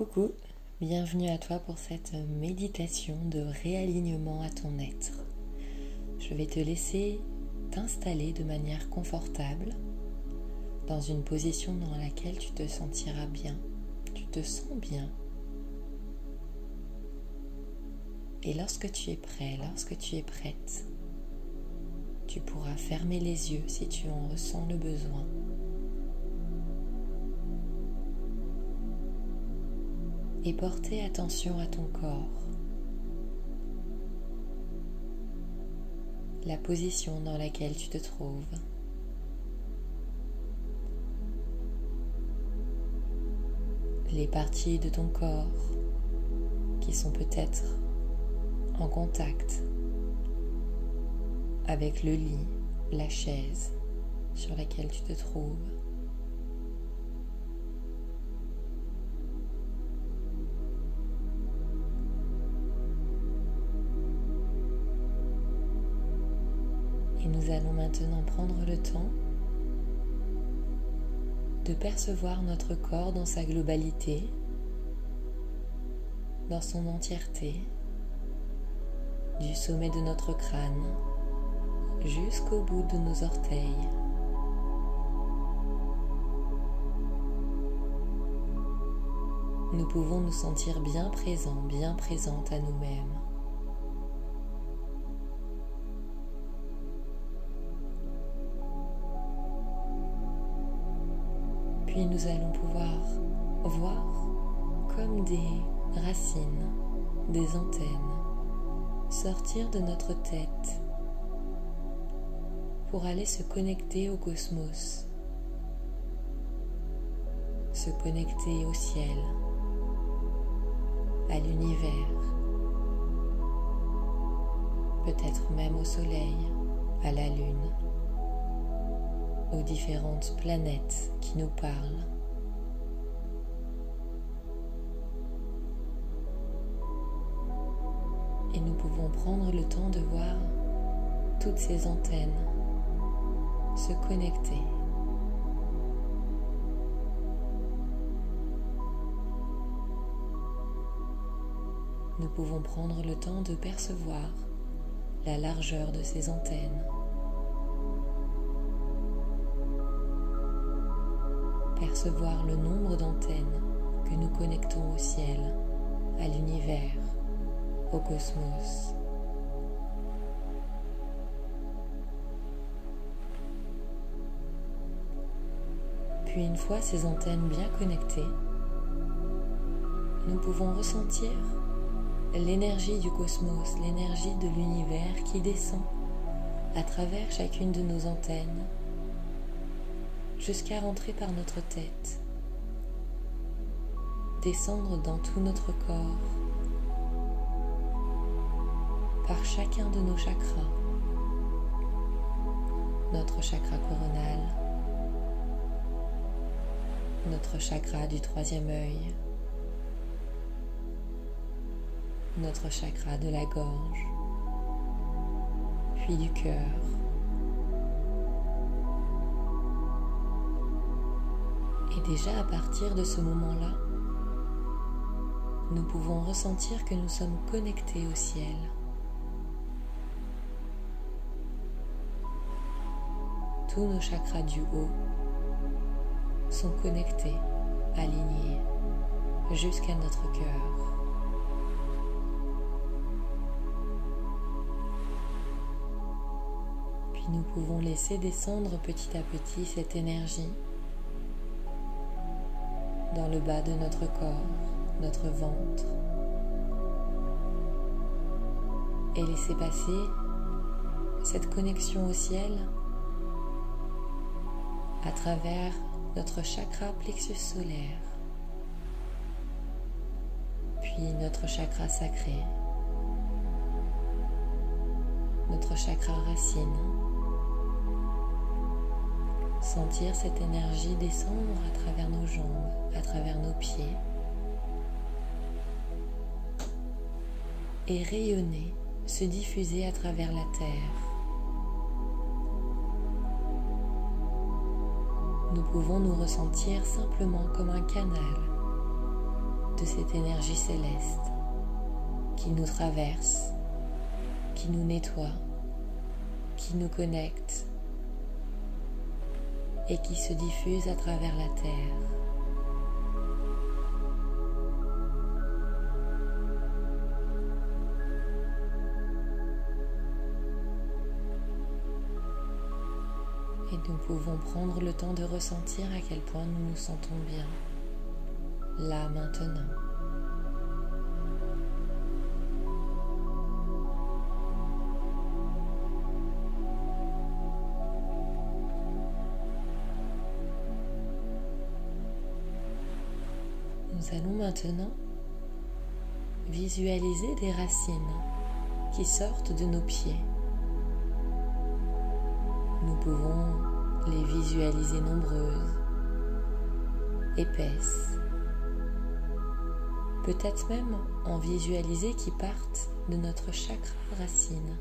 Coucou, bienvenue à toi pour cette méditation de réalignement à ton être. Je vais te laisser t'installer de manière confortable dans une position dans laquelle tu te sentiras bien, tu te sens bien. Et lorsque tu es prêt, lorsque tu es prête, tu pourras fermer les yeux si tu en ressens le besoin. Et porter attention à ton corps, la position dans laquelle tu te trouves, les parties de ton corps qui sont peut-être en contact avec le lit, la chaise sur laquelle tu te trouves. Et nous allons maintenant prendre le temps de percevoir notre corps dans sa globalité, dans son entièreté, du sommet de notre crâne jusqu'au bout de nos orteils. Nous pouvons nous sentir bien présents, bien présentes à nous-mêmes. Puis nous allons pouvoir voir comme des racines, des antennes sortir de notre tête pour aller se connecter au cosmos, se connecter au ciel, à l'univers, peut-être même au soleil, à la lune, aux différentes planètes qui nous parlent. Et nous pouvons prendre le temps de voir toutes ces antennes se connecter. Nous pouvons prendre le temps de percevoir la largeur de ces antennes, percevoir le nombre d'antennes que nous connectons au ciel, à l'univers, au cosmos. Puis une fois ces antennes bien connectées, nous pouvons ressentir l'énergie du cosmos, l'énergie de l'univers qui descend à travers chacune de nos antennes jusqu'à rentrer par notre tête, descendre dans tout notre corps, par chacun de nos chakras, notre chakra coronal, notre chakra du troisième œil, notre chakra de la gorge, puis du cœur. Et déjà à partir de ce moment-là, nous pouvons ressentir que nous sommes connectés au ciel. Tous nos chakras du haut sont connectés, alignés, jusqu'à notre cœur. Puis nous pouvons laisser descendre petit à petit cette énergie dans le bas de notre corps, notre ventre, et laisser passer cette connexion au ciel à travers notre chakra plexus solaire, puis notre chakra sacré, notre chakra racine. Sentir cette énergie descendre à travers nos jambes, à travers nos pieds, et rayonner, se diffuser à travers la terre. Nous pouvons nous ressentir simplement comme un canal de cette énergie céleste qui nous traverse, qui nous nettoie, qui nous connecte et qui se diffuse à travers la Terre. Et nous pouvons prendre le temps de ressentir à quel point nous nous sentons bien, là maintenant. Nous allons maintenant visualiser des racines qui sortent de nos pieds. Nous pouvons les visualiser nombreuses, épaisses, peut-être même en visualiser qui partent de notre chakra racine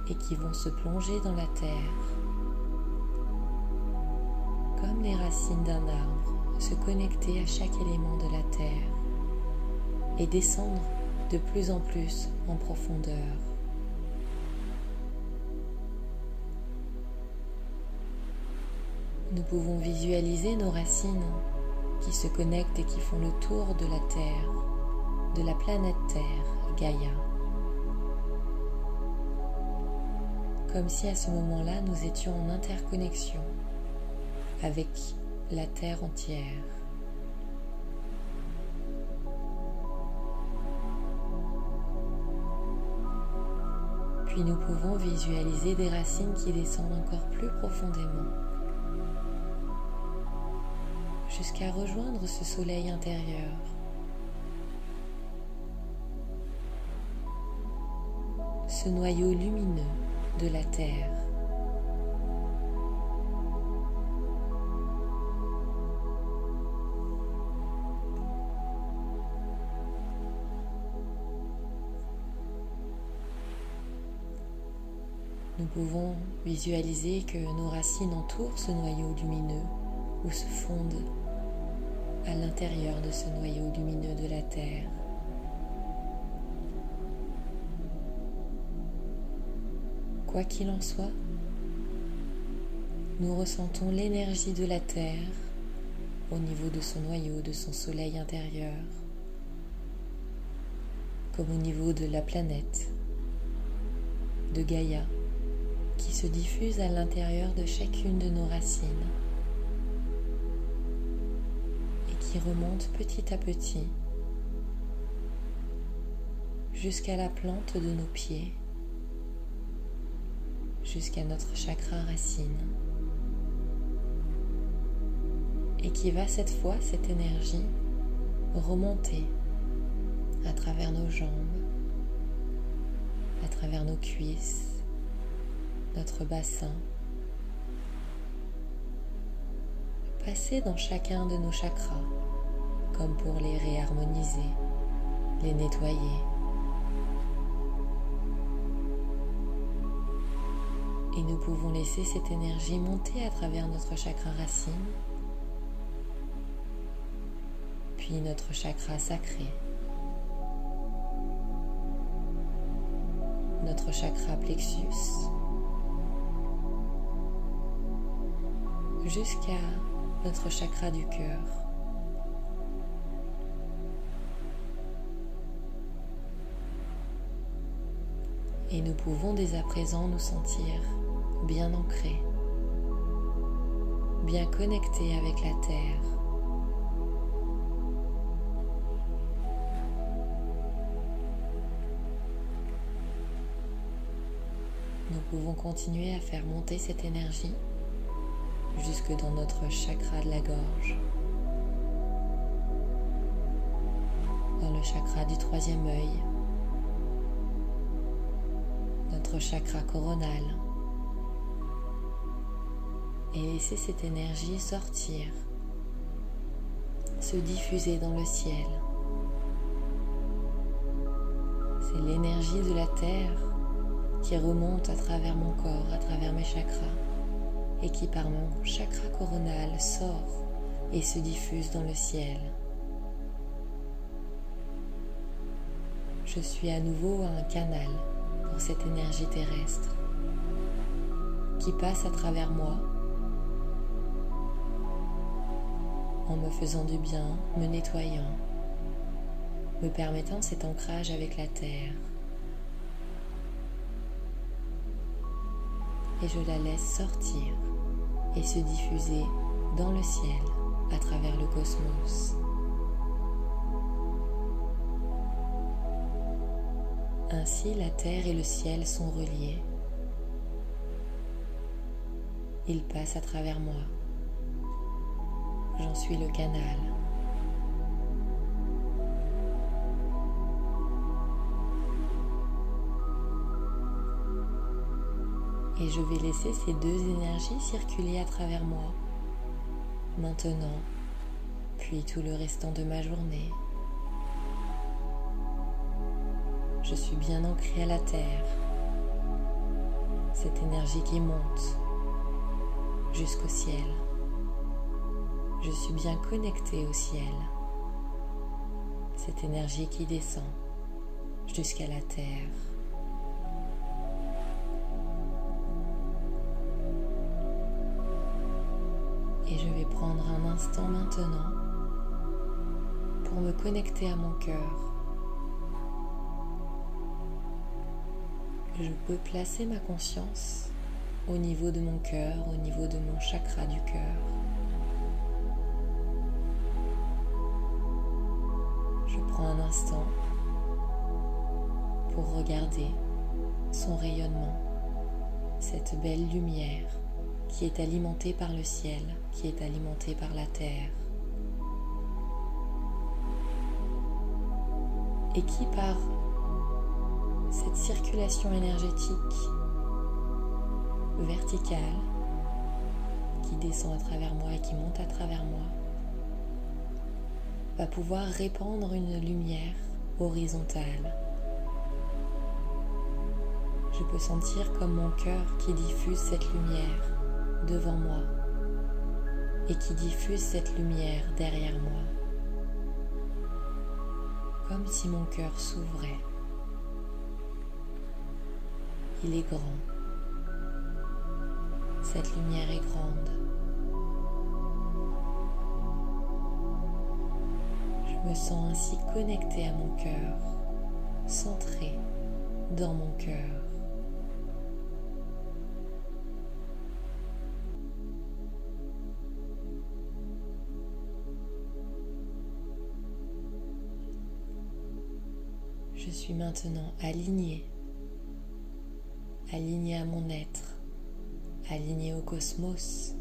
et qui vont se plonger dans la terre, comme les racines d'un arbre, se connecter à chaque élément de la terre et descendre de plus en plus en profondeur. Nous pouvons visualiser nos racines qui se connectent et qui font le tour de la Terre, de la planète Terre, Gaïa. Comme si à ce moment-là, nous étions en interconnexion avec la Terre entière. Puis nous pouvons visualiser des racines qui descendent encore plus profondément, jusqu'à rejoindre ce soleil intérieur. Ce noyau lumineux de la Terre. Nous pouvons visualiser que nos racines entourent ce noyau lumineux ou se fondent à l'intérieur de ce noyau lumineux de la Terre. Quoi qu'il en soit, nous ressentons l'énergie de la Terre au niveau de son noyau, de son soleil intérieur, comme au niveau de la planète, de Gaïa, qui se diffuse à l'intérieur de chacune de nos racines et qui remonte petit à petit jusqu'à la plante de nos pieds, jusqu'à notre chakra racine, et qui va cette fois, cette énergie, remonter à travers nos jambes, à travers nos cuisses, notre bassin, passer dans chacun de nos chakras, comme pour les réharmoniser, les nettoyer. Et nous pouvons laisser cette énergie monter à travers notre chakra racine, puis notre chakra sacré, notre chakra plexus, jusqu'à notre chakra du cœur. Et nous pouvons dès à présent nous sentir bien ancrés, bien connectés avec la Terre. Nous pouvons continuer à faire monter cette énergie jusque dans notre chakra de la gorge, dans le chakra du troisième œil, notre chakra coronal, et laisser cette énergie sortir, se diffuser dans le ciel. C'est l'énergie de la Terre qui remonte à travers mon corps, à travers mes chakras, et qui par mon chakra coronal sort et se diffuse dans le ciel, Je suis à nouveau un canal pour cette énergie terrestre qui passe à travers moi en me faisant du bien, me nettoyant, me permettant cet ancrage avec la terre. Et je la laisse sortir et se diffuser dans le ciel à travers le cosmos. Ainsi, la terre et le ciel sont reliés. Ils passent à travers moi. J'en suis le canal. Et je vais laisser ces deux énergies circuler à travers moi, maintenant, puis tout le restant de ma journée. Je suis bien ancrée à la terre, cette énergie qui monte jusqu'au ciel. Je suis bien connectée au ciel, cette énergie qui descend jusqu'à la terre. Et je vais prendre un instant maintenant pour me connecter à mon cœur. Je peux placer ma conscience au niveau de mon cœur, au niveau de mon chakra du cœur. Je prends un instant pour regarder son rayonnement, cette belle lumière qui est alimentée par le ciel, qui est alimentée par la terre, et qui par cette circulation énergétique verticale qui descend à travers moi et qui monte à travers moi va pouvoir répandre une lumière horizontale. Je peux sentir comme mon cœur qui diffuse cette lumière devant moi et qui diffuse cette lumière derrière moi, comme si mon cœur s'ouvrait. Il est grand. Cette lumière est grande. Je me sens ainsi connectée à mon cœur, centrée dans mon cœur. Je suis maintenant alignée à mon être, alignée au cosmos,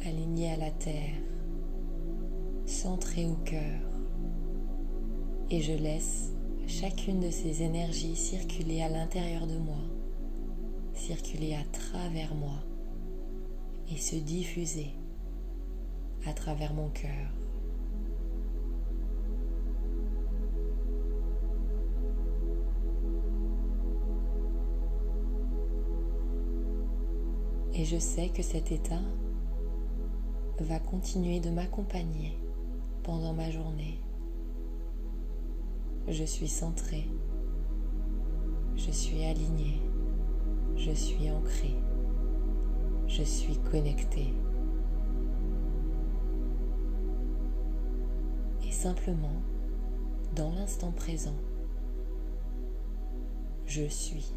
alignée à la terre, centrée au cœur. Et je laisse chacune de ces énergies circuler à l'intérieur de moi, circuler à travers moi et se diffuser à travers mon cœur. Et je sais que cet état va continuer de m'accompagner pendant ma journée. Je suis centrée, je suis alignée, je suis ancrée, je suis connectée. Et simplement, dans l'instant présent, je suis.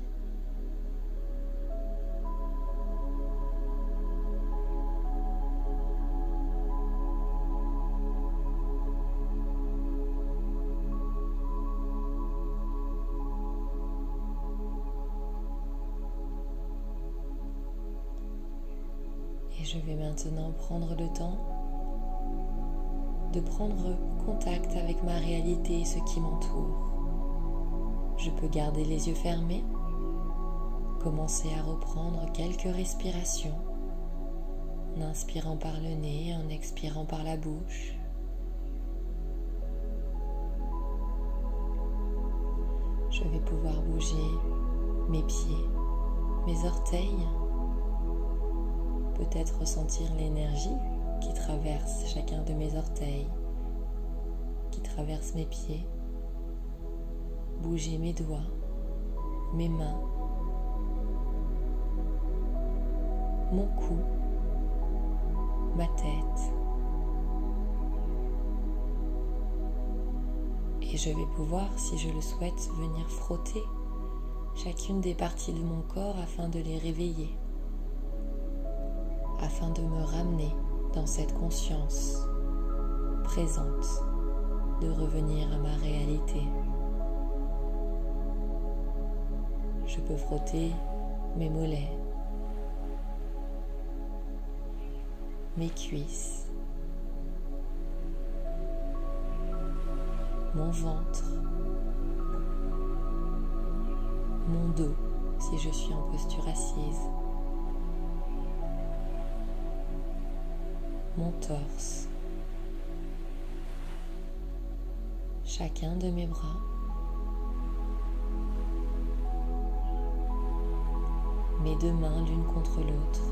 Et je vais maintenant prendre le temps de prendre contact avec ma réalité et ce qui m'entoure. Je peux garder les yeux fermés, commencer à reprendre quelques respirations, en inspirant par le nez, en expirant par la bouche. Je vais pouvoir bouger mes pieds, mes orteils, peut-être ressentir l'énergie qui traverse chacun de mes orteils, qui traverse mes pieds. bouger mes doigts, mes mains, mon cou, ma tête. Et je vais pouvoir, si je le souhaite, venir frotter chacune des parties de mon corps afin de les réveiller, afin de me ramener dans cette conscience présente, de revenir à ma réalité. Je peux frotter mes mollets, mes cuisses, mon ventre, mon dos si je suis en posture assise, mon torse, chacun de mes bras, mes deux mains l'une contre l'autre,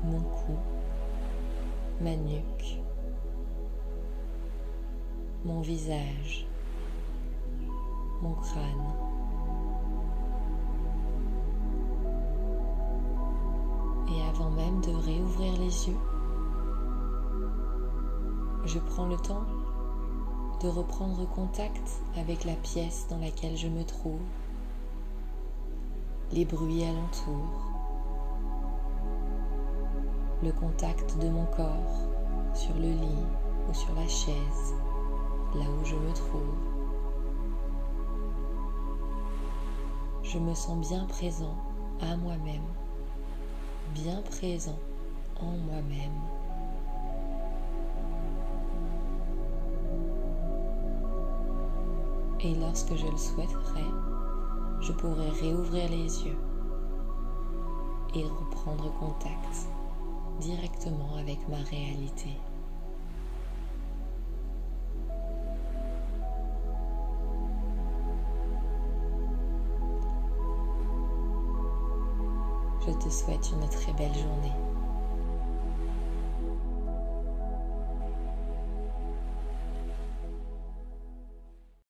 mon cou, ma nuque, mon visage, mon crâne. Et avant même de réouvrir les yeux, je prends le temps de reprendre contact avec la pièce dans laquelle je me trouve, les bruits alentour, le contact de mon corps sur le lit ou sur la chaise, là où je me trouve. Je me sens bien présent à moi-même, bien présent en moi-même. Et lorsque je le souhaiterai, je pourrai réouvrir les yeux et reprendre contact directement avec ma réalité. Je te souhaite une très belle journée.